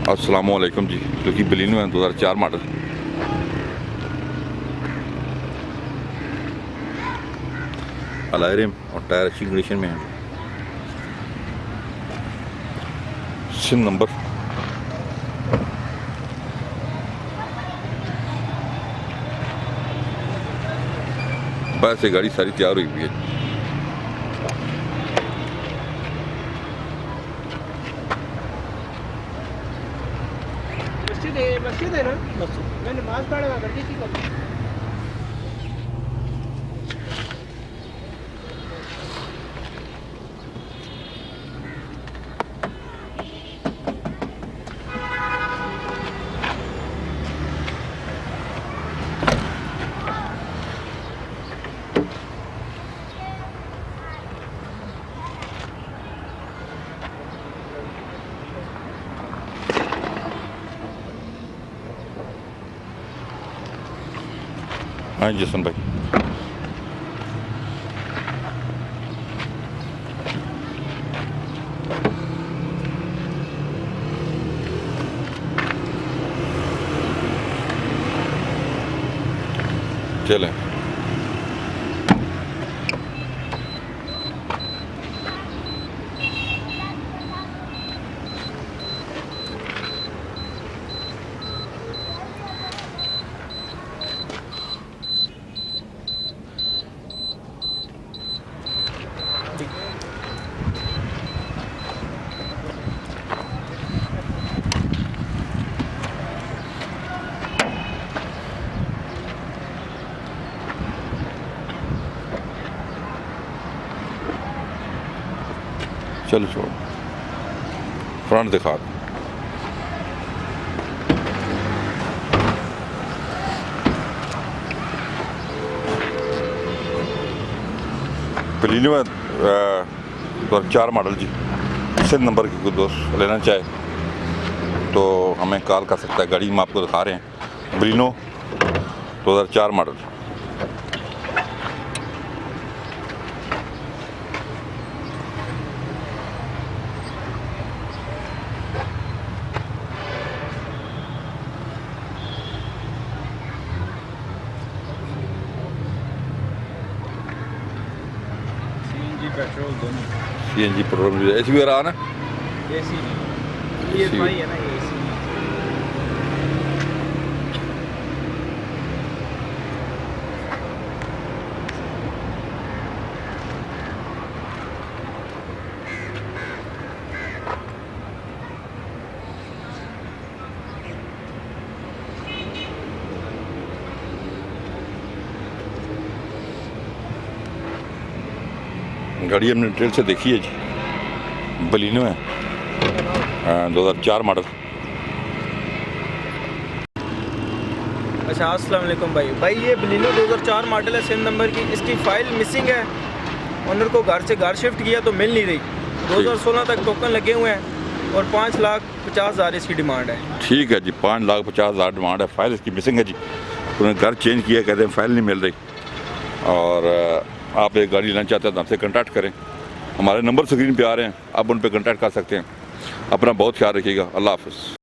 अस्सलामुअलैकुम जी, जो कि बलिनो है 2004 मॉडल। अलॉय और टायर अच्छी कंडीशन में है। सिम नंबर बस से गाड़ी सारी तैयार हुई है। मस्जिद है ना, मैं नमाज पढ़ा करती थी कभी। हाँ जसन भाई, चलें। चलो छोड़, फ्रंट दिखा दो। बलिनो है 2004 मॉडल जी। सिम नंबर की कोई दोस्त लेना चाहे तो हमें कॉल कर सकता है। गाड़ी हम आपको दिखा रहे हैं, बलिनो 2004 मॉडल। पेट्रोल दोनों, CNG पेट्रोल, AC भी रहा ना, एसी नहीं, ये भाई है ना, ये एसी। गाड़ी हमने डिटेल से देखी है जी। बलिनो है 2004 मॉडल। अच्छा, अस्सलाम वालेकुम भाई, ये बलिनो 2004 मॉडल है, सिम नंबर की। इसकी फ़ाइल मिसिंग है, ओनर को घर से घर शिफ्ट किया तो मिल नहीं रही। 2016 तक टोकन लगे हुए हैं और 5,50,000 इसकी डिमांड है। ठीक है जी, 5,50,000 डिमांड है। फाइल इसकी मिसिंग है जी। उन्होंने घर चेंज किया, कहते हैं फाइल नहीं मिल रही। और आप एक गाड़ी लेना चाहते हैं तो हमसे कॉन्टैक्ट करें। हमारे नंबर स्क्रीन पे आ रहे हैं, आप उन पर कॉन्टैक्ट कर सकते हैं। अपना बहुत ख्याल रखिएगा। अल्लाह हाफ़िज़।